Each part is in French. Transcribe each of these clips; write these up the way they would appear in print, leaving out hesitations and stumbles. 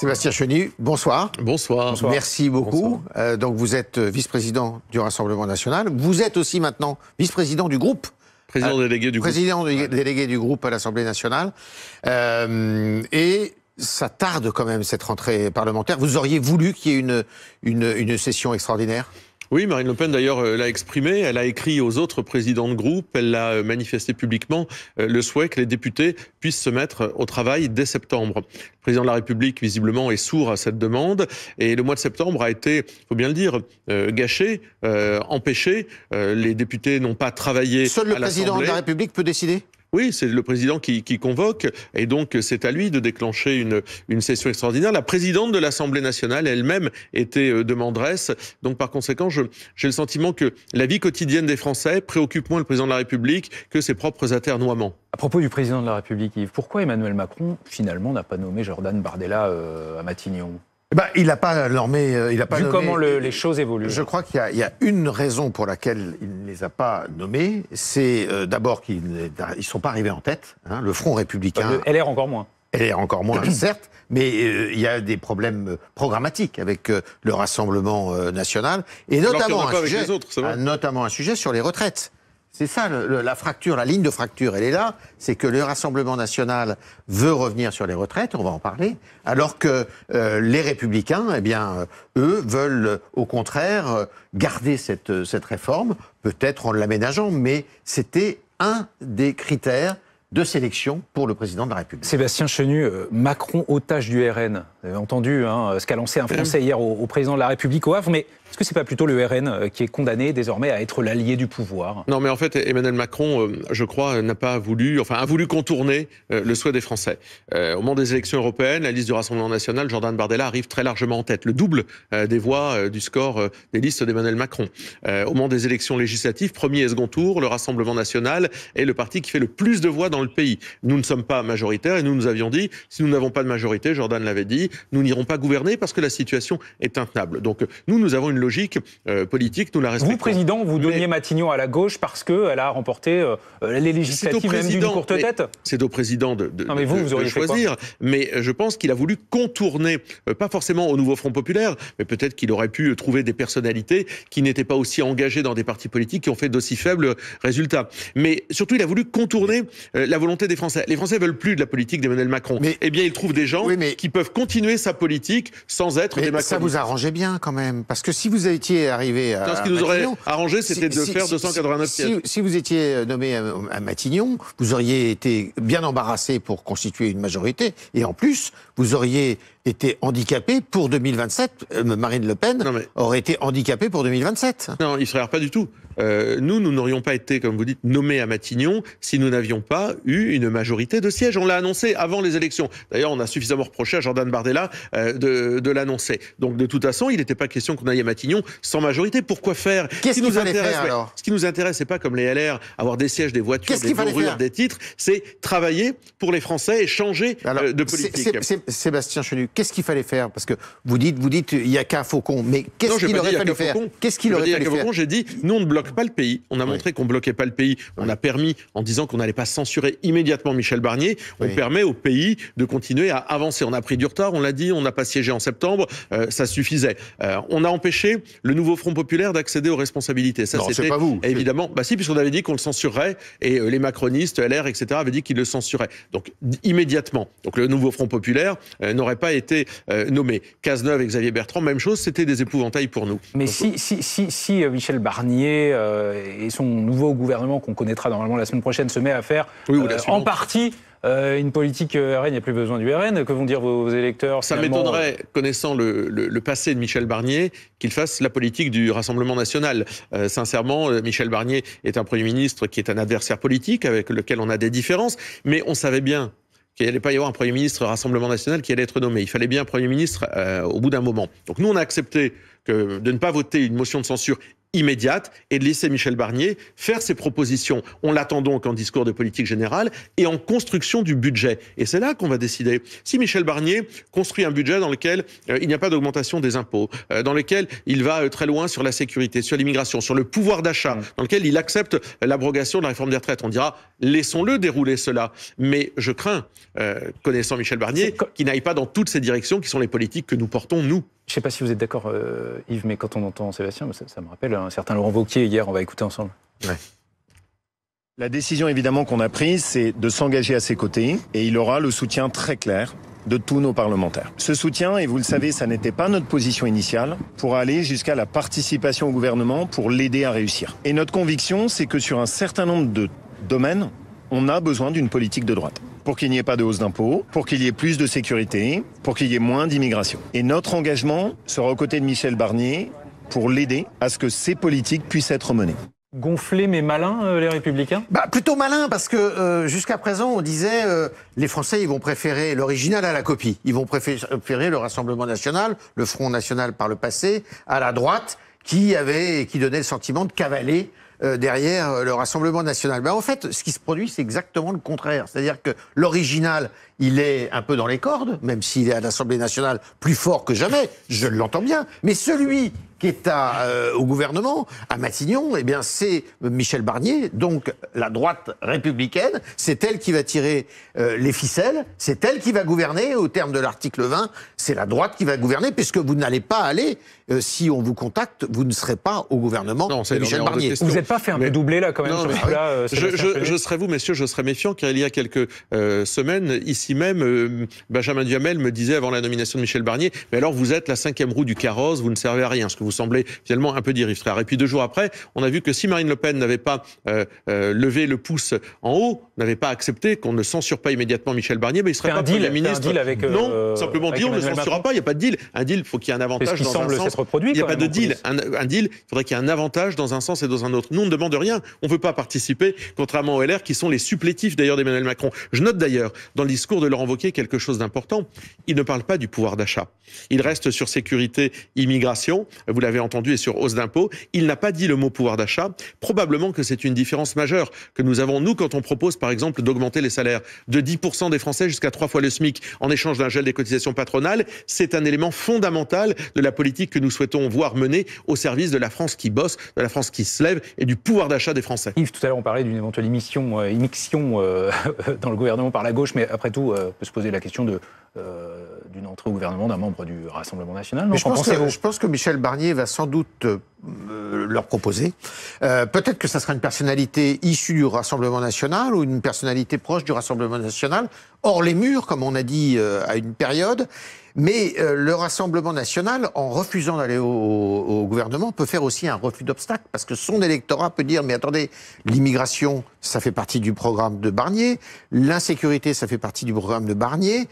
Sébastien Chenu, bonsoir. Bonsoir. Merci beaucoup. Donc vous êtes vice-président du Rassemblement national. Vous êtes aussi maintenant vice-président du groupe. Président délégué du groupe. Président délégué du groupe à l'Assemblée nationale. Et ça tarde quand même cette rentrée parlementaire. Vous auriez voulu qu'il y ait une session extraordinaire ? Oui, Marine Le Pen d'ailleurs l'a exprimé, elle a écrit aux autres présidents de groupe, elle l'a manifesté publiquement le souhait que les députés puissent se mettre au travail dès septembre. Le président de la République visiblement est sourd à cette demande et le mois de septembre a été, il faut bien le dire, gâché, empêché. Les députés n'ont pas travaillé. Seul le président de la République peut décider ? Oui, c'est le président qui convoque, et donc c'est à lui de déclencher une session extraordinaire. La présidente de l'Assemblée nationale elle-même était demanderesse, donc par conséquent, j'ai le sentiment que la vie quotidienne des Français préoccupe moins le président de la République que ses propres atermoiements. À propos du président de la République, Yves, pourquoi Emmanuel Macron, finalement, n'a pas nommé Jordan Bardella à Matignon ? Il n'a pas nommé. Vu comment les choses évoluent. Je crois qu'il y a une raison pour laquelle il ne les a pas nommés. C'est d'abord qu'ils ne sont pas arrivés en tête. Hein, le Front républicain. Le LR encore moins. LR encore moins, certes, mais il y a des problèmes programmatiques avec le Rassemblement national. Et notamment un sujet sur les retraites. C'est ça, la fracture, la ligne de fracture, elle est là. C'est que le Rassemblement national veut revenir sur les retraites, on va en parler, alors que les Républicains, eh bien, eux, veulent au contraire garder cette réforme, peut-être en l'aménageant, mais c'était un des critères de sélection pour le président de la République. Sébastien Chenu, Macron otage du RN. Vous avez entendu ce qu'a lancé un Français hier au président de la République au Havre, mais est-ce que c'est pas plutôt le RN qui est condamné désormais à être l'allié du pouvoir ? Non, mais en fait, Emmanuel Macron, je crois, a voulu contourner le souhait des Français. Au moment des élections européennes, la liste du Rassemblement national, Jordan Bardella arrive très largement en tête, le double des voix du score des listes d'Emmanuel Macron. Au moment des élections législatives, premier et second tour, le Rassemblement national est le parti qui fait le plus de voix dans le pays. Nous ne sommes pas majoritaires et nous avions dit, si nous n'avons pas de majorité, Jordan l'avait dit, nous n'irons pas gouverner parce que la situation est intenable. Donc nous avons une logique politique, nous la respectons. Vous, président, vous donniez Matignon à la gauche parce qu'elle a remporté les législatives même d'une courte tête ? C'est au président de auriez choisir. Mais je pense qu'il a voulu contourner, pas forcément au nouveau Front populaire, mais peut-être qu'il aurait pu trouver des personnalités qui n'étaient pas aussi engagées dans des partis politiques qui ont fait d'aussi faibles résultats. Mais surtout, il a voulu contourner la volonté des Français. Les Français veulent plus de la politique d'Emmanuel Macron. Eh bien, ils trouvent des gens qui peuvent continuer sa politique sans être des macronistes. Ça vous arrangeait bien quand même, parce que si vous étiez arrivé à ce qui nous aurait arrangé, c'était de faire 289 sièges. Si vous étiez nommé à Matignon, vous auriez été bien embarrassé pour constituer une majorité, et en plus, vous auriez été handicapé pour 2027. Marine Le Pen aurait été handicapée pour 2027. Non, il ne serait pas du tout. Nous n'aurions pas été, comme vous dites, nommés à Matignon si nous n'avions pas eu une majorité de sièges. On l'a annoncé avant les élections. D'ailleurs, on a suffisamment reproché à Jordan Bardella de l'annoncer. Donc, de toute façon, il n'était pas question qu'on aille à Matignon sans majorité. Pourquoi faire ? Qu'est-ce qu'il fallait faire alors ? Ce qui nous intéresse, c'est pas comme les LR, avoir des sièges, des voitures, des brûlures, des titres. C'est travailler pour les Français et changer de politique. Sébastien Chenu, qu'est-ce qu'il fallait faire ? Parce que vous dites, il n'y a qu'un faucon. Mais qu'est-ce qu'il aurait fallu faire ? Qu'est-ce qu'il aurait fallu faire ? J'ai dit, nous, on ne bloque pas le pays. On a montré qu'on ne bloquait pas le pays. On a permis, en disant qu'on n'allait pas censurer immédiatement Michel Barnier, on permet au pays de continuer à avancer. On a pris du retard, on l'a dit, on n'a pas siégé en septembre, ça suffisait. On a empêché le nouveau Front populaire d'accéder aux responsabilités. Ça, c'était pas vous. Évidemment, si, puisqu'on avait dit qu'on le censurerait, et les macronistes, LR, etc., avaient dit qu'ils le censuraient. Donc, immédiatement. Donc, le nouveau Front populaire n'aurait pas été nommé. Cazeneuve et Xavier Bertrand, même chose, c'était des épouvantails pour nous. Mais donc, si Michel Barnier et son nouveau gouvernement, qu'on connaîtra normalement la semaine prochaine, se met à faire en partie une politique RN, il n'y a plus besoin du RN. Que vont dire vos électeurs ? Ça m'étonnerait, connaissant le passé de Michel Barnier, qu'il fasse la politique du Rassemblement national. Sincèrement, Michel Barnier est un Premier ministre qui est un adversaire politique avec lequel on a des différences, mais on savait bien qu'il n'allait pas y avoir un Premier ministre Rassemblement national qui allait être nommé. Il fallait bien un Premier ministre au bout d'un moment. Donc nous, on a accepté de ne pas voter une motion de censure immédiate et de laisser Michel Barnier faire ses propositions. On l'attend donc en discours de politique générale et en construction du budget. Et c'est là qu'on va décider. Si Michel Barnier construit un budget dans lequel il n'y a pas d'augmentation des impôts, dans lequel il va très loin sur la sécurité, sur l'immigration, sur le pouvoir d'achat, dans lequel il accepte l'abrogation de la réforme des retraites, on dira laissons-le dérouler cela. Mais je crains, connaissant Michel Barnier, qu'il n'aille pas dans toutes ces directions qui sont les politiques que nous portons, nous. Je ne sais pas si vous êtes d'accord, Yves, mais quand on entend Sébastien, ça me rappelle un certain Laurent Wauquiez hier, on va écouter ensemble. Ouais. La décision évidemment qu'on a prise, c'est de s'engager à ses côtés et il aura le soutien très clair de tous nos parlementaires. Ce soutien, et vous le savez, ça n'était pas notre position initiale, pour aller jusqu'à la participation au gouvernement pour l'aider à réussir. Et notre conviction, c'est que sur un certain nombre de domaines, on a besoin d'une politique de droite. Pour qu'il n'y ait pas de hausse d'impôts, pour qu'il y ait plus de sécurité, pour qu'il y ait moins d'immigration. Et notre engagement sera aux côtés de Michel Barnier pour l'aider à ce que ces politiques puissent être menées. Gonflés mais malins, les Républicains ? Plutôt malin, parce que jusqu'à présent, on disait les Français, ils vont préférer l'original à la copie. Ils vont préférer le Rassemblement national, le Front national par le passé, à la droite, qui donnait le sentiment de cavaler derrière le Rassemblement national. En fait, ce qui se produit, c'est exactement le contraire. C'est-à-dire que l'original, il est un peu dans les cordes, même s'il est à l'Assemblée nationale plus fort que jamais, je l'entends bien. Mais celui qui est au gouvernement, à Matignon, eh bien c'est Michel Barnier, donc la droite républicaine, c'est elle qui va tirer les ficelles, c'est elle qui va gouverner, au terme de l'article 20, c'est la droite qui va gouverner, puisque vous n'allez pas aller, si on vous contacte, vous ne serez pas au gouvernement de Michel Barnier. Vous n'êtes pas fait un peu doubler là quand même? Je serais vous, messieurs, je serais méfiant, car il y a quelques semaines, ici même, Benjamin Duhamel me disait avant la nomination de Michel Barnier, mais alors vous êtes la 5e roue du carrosse, vous ne servez à rien, ce que vous semblez finalement un peu dire, Yves Frère. Et puis 2 jours après, on a vu que si Marine Le Pen n'avait pas levé le pouce en haut, n'avait pas accepté qu'on ne censure pas immédiatement Michel Barnier, mais il ne serait pas Premier ministre. Un deal avec, non, simplement dire on ne censurera pas, il n'y a pas de deal. Un deal, il faut qu'il y ait un avantage dans un sens. Il n'y a pas de deal. Un deal, il faudrait qu'il y ait un avantage dans un sens et dans un autre. Nous, on ne demande rien. On ne veut pas participer, contrairement aux LR, qui sont les supplétifs d'ailleurs d'Emmanuel Macron. Je note d'ailleurs, dans le discours de Laurent Wauquiez, quelque chose d'important. Il ne parle pas du pouvoir d'achat. Il reste sur sécurité, immigration, vous l'avez entendu, et sur hausse d'impôts. Il n'a pas dit le mot pouvoir d'achat. Probablement que c'est une différence majeure que nous avons, nous, quand on propose, par exemple, d'augmenter les salaires de 10% des Français jusqu'à 3 fois le SMIC en échange d'un gel des cotisations patronales. C'est un élément fondamental de la politique que nous souhaitons voir mener au service de la France qui bosse, de la France qui se lève et du pouvoir d'achat des Français. Yves, tout à l'heure, on parlait d'une éventuelle immixtion dans le gouvernement par la gauche, mais après tout, on peut se poser la question d'une entrée au gouvernement d'un membre du Rassemblement national. Non, je pense que Michel Barnier va sans doute leur proposer. Peut-être que ça sera une personnalité issue du Rassemblement national ou une personnalité proche du Rassemblement national, hors les murs, comme on a dit à une période. Mais le Rassemblement national, en refusant d'aller au gouvernement, peut faire aussi un refus d'obstacle, parce que son électorat peut dire « mais attendez, l'immigration, ça fait partie du programme de Barnier, l'insécurité, ça fait partie du programme de Barnier,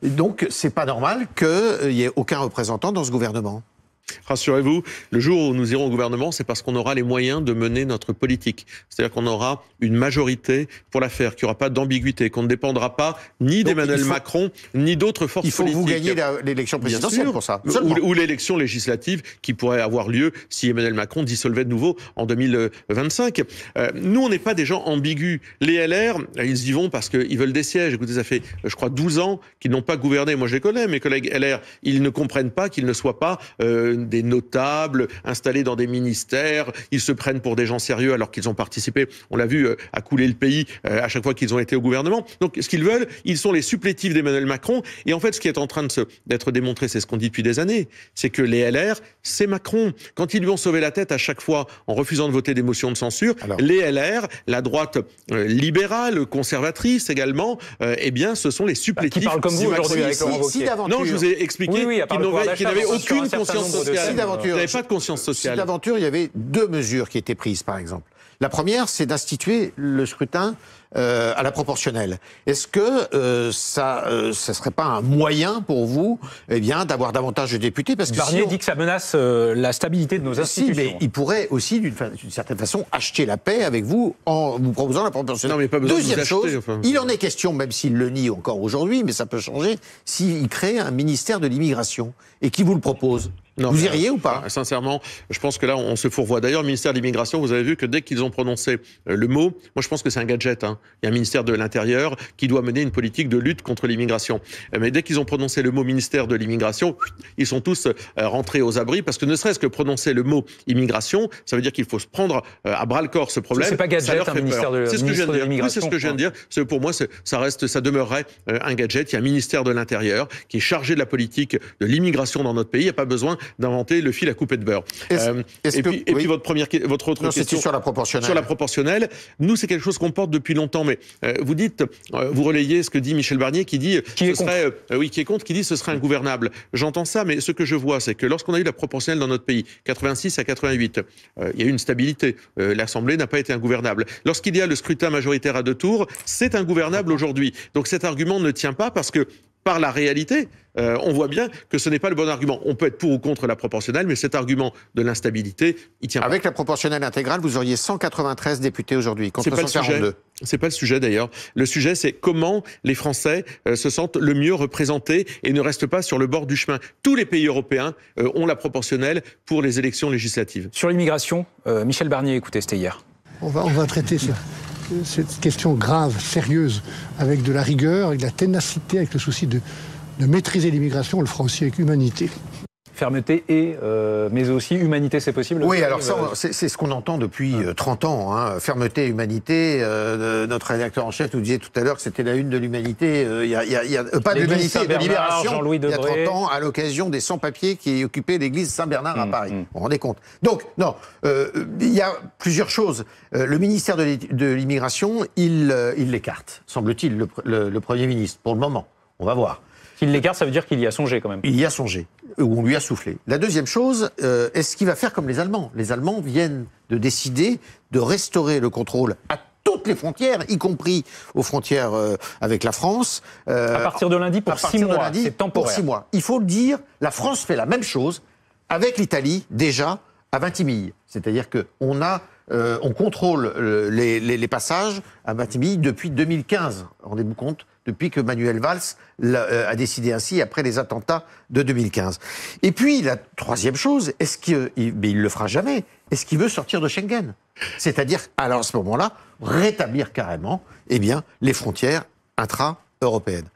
donc c'est pas normal qu'il y ait aucun représentant dans ce gouvernement ». Rassurez-vous, le jour où nous irons au gouvernement, c'est parce qu'on aura les moyens de mener notre politique. C'est-à-dire qu'on aura une majorité pour la faire, qu'il n'y aura pas d'ambiguïté, qu'on ne dépendra pas ni d'Emmanuel Macron, ni d'autres forces politiques. Il faut que vous gagniez l'élection présidentielle pour ça. Ou l'élection législative qui pourrait avoir lieu si Emmanuel Macron dissolvait de nouveau en 2025. Nous, on n'est pas des gens ambigus. Les LR, ils y vont parce qu'ils veulent des sièges. Écoutez, ça fait, je crois, 12 ans qu'ils n'ont pas gouverné. Moi, je les connais, mes collègues LR. Ils ne comprennent pas qu'ils ne soient pas des notables installés dans des ministères, ils se prennent pour des gens sérieux alors qu'ils ont participé, on l'a vu, à couler le pays à chaque fois qu'ils ont été au gouvernement. Donc ce qu'ils veulent, ils sont les supplétifs d'Emmanuel Macron, et en fait ce qui est en train d'être démontré, c'est ce qu'on dit depuis des années, c'est que les LR, c'est Macron. Quand ils lui ont sauvé la tête à chaque fois en refusant de voter des motions de censure, les LR, la droite libérale, conservatrice également, eh bien ce sont les supplétifs. Qui parlent comme vous aujourd'hui avec Laurent Wauquiez. Non, je vous ai expliqué qu'ils n'avaient aucune conscience sociale. Si d'aventure, pas de conscience sociale. Si d'aventure, il y avait 2 mesures qui étaient prises, par exemple. La première, c'est d'instituer le scrutin à la proportionnelle. Est-ce que ça serait pas un moyen pour vous, eh bien, d'avoir davantage de députés? Parce que Barnier dit que ça menace la stabilité de nos institutions. Si, mais il pourrait aussi, d'une certaine façon, acheter la paix avec vous en vous proposant la proportionnelle. Non, mais pas besoin. Deuxième chose, il en est question, même s'il le nie encore aujourd'hui, mais ça peut changer, s'il crée un ministère de l'immigration et qui vous le propose. Non, vous iriez ou pas? Sincèrement, je pense que là, on se fourvoie. D'ailleurs, le ministère de l'Immigration, vous avez vu que dès qu'ils ont prononcé le mot, moi je pense que c'est un gadget. Hein. Il y a un ministère de l'Intérieur qui doit mener une politique de lutte contre l'immigration. Mais dès qu'ils ont prononcé le mot ministère de l'Immigration, ils sont tous rentrés aux abris parce que ne serait-ce que prononcer le mot immigration, ça veut dire qu'il faut se prendre à bras-le-corps ce problème. C'est pas gadget, un ministère de C'est ce que je viens de dire. Oui, c'est ce que je viens de dire. Pour moi, ça demeurerait un gadget. Il y a un ministère de l'Intérieur qui est chargé de la politique de l'immigration dans notre pays. Il n'y a pas besoin d'inventer le fil à couper de beurre. Puis votre autre question sur la proportionnelle. Sur la proportionnelle, nous c'est quelque chose qu'on porte depuis longtemps. Mais vous dites, vous relayez ce que dit Michel Barnier, qui dit qui est contre, qui dit ce serait ingouvernable. J'entends ça, mais ce que je vois, c'est que lorsqu'on a eu la proportionnelle dans notre pays, 86 à 88, il y a eu une stabilité. L'Assemblée n'a pas été ingouvernable. Lorsqu'il y a le scrutin majoritaire à 2 tours, c'est ingouvernable aujourd'hui. Donc cet argument ne tient pas parce que par la réalité, on voit bien que ce n'est pas le bon argument. On peut être pour ou contre la proportionnelle, mais cet argument de l'instabilité, il tient pas. Avec la proportionnelle intégrale, vous auriez 193 députés aujourd'hui, contre 142. C'est pas le sujet d'ailleurs. Le sujet, c'est comment les Français se sentent le mieux représentés et ne restent pas sur le bord du chemin. Tous les pays européens ont la proportionnelle pour les élections législatives. Sur l'immigration, Michel Barnier, écoutez, c'était hier. On va traiter cette question grave, sérieuse, avec de la rigueur, avec de la ténacité, avec le souci de maîtriser l'immigration. On le fera aussi avec humanité. Fermeté mais aussi humanité, c'est possible? Oui, alors ça, c'est ce qu'on entend depuis 30 ans. Hein. Fermeté, humanité. Notre rédacteur en chef nous disait tout à l'heure que c'était la une de l'humanité. Pas de l'humanité, de Libération, il y a 30 ans, à l'occasion des sans-papiers qui occupaient l'église Saint-Bernard à Paris. Vous vous rendez compte? Donc, non, il y a plusieurs choses. Le ministère de l'Immigration, il l'écarte, semble-t-il, le Premier ministre, pour le moment. On va voir. S'il l'écarte, ça veut dire qu'il y a songé quand même. Il y a songé, ou on lui a soufflé. La deuxième chose, est-ce qu'il va faire comme les Allemands? Les Allemands viennent de décider de restaurer le contrôle à toutes les frontières, y compris aux frontières avec la France. À partir de lundi pour 6 mois, c'est temporaire. Pour 6 mois. Il faut le dire, la France fait la même chose avec l'Italie, déjà, à Vintimille. C'est-à-dire qu'on contrôle les passages à Vintimille depuis 2015. Rendez-vous compte? Depuis que Manuel Valls a décidé ainsi après les attentats de 2015. Et puis, la troisième chose, mais il le fera jamais, est-ce qu'il veut sortir de Schengen? C'est-à-dire, alors à ce moment-là, rétablir carrément, les frontières intra-européennes.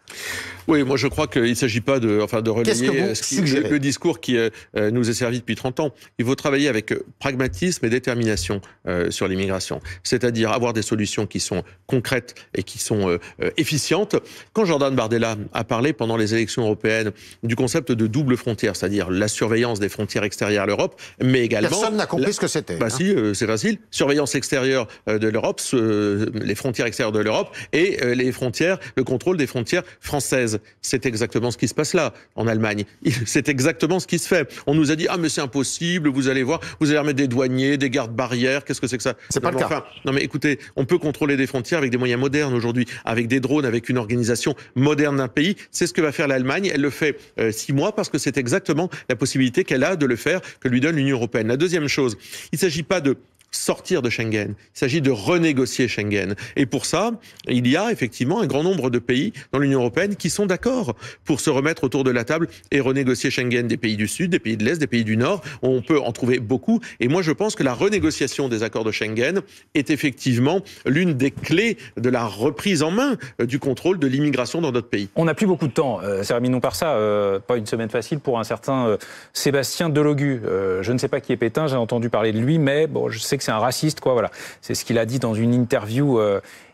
Oui, moi je crois qu'il ne s'agit pas de relayer le discours qui nous est servi depuis 30 ans. Il faut travailler avec pragmatisme et détermination sur l'immigration. C'est-à-dire avoir des solutions qui sont concrètes et qui sont efficientes. Quand Jordan Bardella a parlé pendant les élections européennes du concept de double frontière, c'est-à-dire la surveillance des frontières extérieures à l'Europe, mais également... Personne n'a compris ce que c'était. Bah si, c'est facile. Surveillance extérieure de l'Europe, les frontières extérieures de l'Europe et le contrôle des frontières françaises. C'est exactement ce qui se passe là, en Allemagne. C'est exactement ce qui se fait. On nous a dit « Ah, mais c'est impossible, vous allez voir, vous allez remettre des douaniers, des gardes barrières, qu'est-ce que c'est que ça ?» C'est pas le cas. Non mais écoutez, on peut contrôler des frontières avec des moyens modernes aujourd'hui, avec des drones, avec une organisation moderne d'un pays. C'est ce que va faire l'Allemagne. Elle le fait 6 mois parce que c'est exactement la possibilité qu'elle a de le faire, que lui donne l'Union européenne. La deuxième chose, il ne s'agit pas de sortir de Schengen. Il s'agit de renégocier Schengen. Et pour ça, il y a effectivement un grand nombre de pays dans l'Union européenne qui sont d'accord pour se remettre autour de la table et renégocier Schengen. Des pays du Sud, des pays de l'Est, des pays du Nord. On peut en trouver beaucoup. Et moi, je pense que la renégociation des accords de Schengen est effectivement l'une des clés de la reprise en main du contrôle de l'immigration dans notre pays. On n'a plus beaucoup de temps. Terminons par ça. Pas une semaine facile pour un certain Sébastien Delogu. Je ne sais pas qui est Pétain, j'ai entendu parler de lui, mais bon, je sais que c'est un raciste, quoi, voilà. C'est ce qu'il a dit dans une interview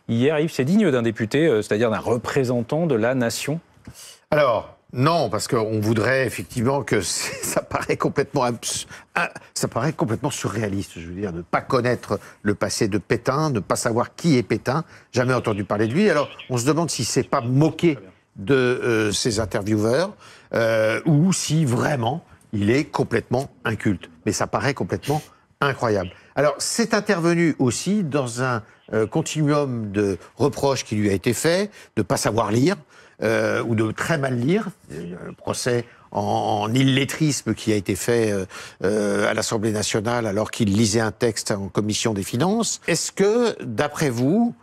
hier. Yves, c'est digne d'un député, c'est-à-dire d'un représentant de la nation? Alors, non, parce qu'on voudrait effectivement que ça paraît complètement surréaliste, je veux dire, de ne pas connaître le passé de Pétain, de ne pas savoir qui est Pétain, jamais entendu parler de lui. Alors, on se demande si ne s'est pas moqué de ces intervieweurs ou si vraiment il est complètement inculte. Mais ça paraît complètement incroyable. Alors, c'est intervenu aussi dans un continuum de reproches qui lui a été fait, de ne pas savoir lire, ou de très mal lire. Le procès en illettrisme qui a été fait à l'Assemblée nationale alors qu'il lisait un texte en commission des finances. Est-ce que, d'après vous,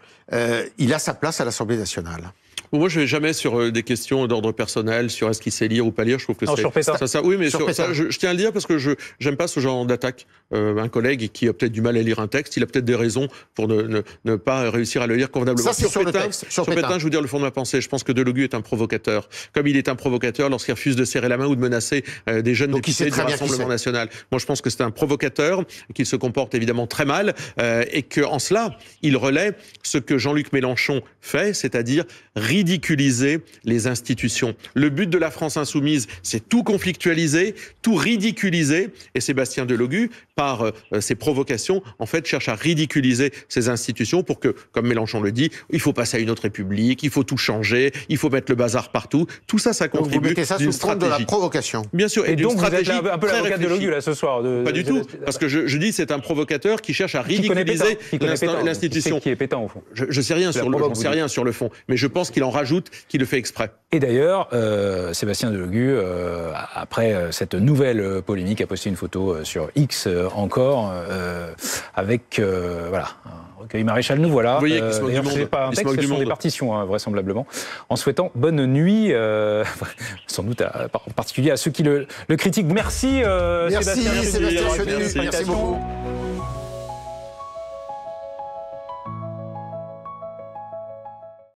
il a sa place à l'Assemblée nationale ? Moi, je ne vais jamais sur des questions d'ordre personnel, sur est-ce qu'il sait lire ou pas lire. Je trouve que c'est... Sur Pétain. Ça, oui, mais je tiens à le dire parce que je n'aime pas ce genre d'attaque. Un collègue qui a peut-être du mal à lire un texte, il a peut-être des raisons pour ne pas réussir à le lire convenablement. Ça, sur Pétain, sur Pétain, je vous dire le fond de ma pensée. Je pense que Delogu est un provocateur. Comme il est un provocateur lorsqu'il refuse de serrer la main ou de menacer des jeunes députés du Rassemblement national. Moi, je pense que c'est un provocateur, qu'il se comporte évidemment très mal, et qu'en cela, il relaie ce que Jean-Luc Mélenchon fait, c'est-à-dire ridiculiser les institutions. Le but de la France insoumise, c'est tout conflictualiser, tout ridiculiser, et Sébastien Delogu, par ses provocations, en fait, cherche à ridiculiser ces institutions pour que, comme Mélenchon le dit, il faut passer à une autre république, il faut tout changer, il faut mettre le bazar partout. Tout ça, ça contribue. Donc vous mettez ça sous le compte de la provocation. Bien sûr. Et donc vous êtes un peu l'avocat de Delogu là ce soir. Pas du tout, parce que je dis c'est un provocateur qui cherche à ridiculiser l'institution. Qui est Pétain au fond. Je ne sais rien sur le fond, mais je pense qu'il en rajoute, qu'il le fait exprès. Et d'ailleurs, Sébastien Delogu, après cette nouvelle polémique, a posté une photo sur X encore, avec un recueil Maréchal. Nous voilà. Vous voyez d'ailleurs, ce n'est pas un texte, ce sont des partitions, vraisemblablement. En souhaitant bonne nuit, sans doute en particulier à ceux qui le critiquent. Merci, Sébastien. Merci beaucoup.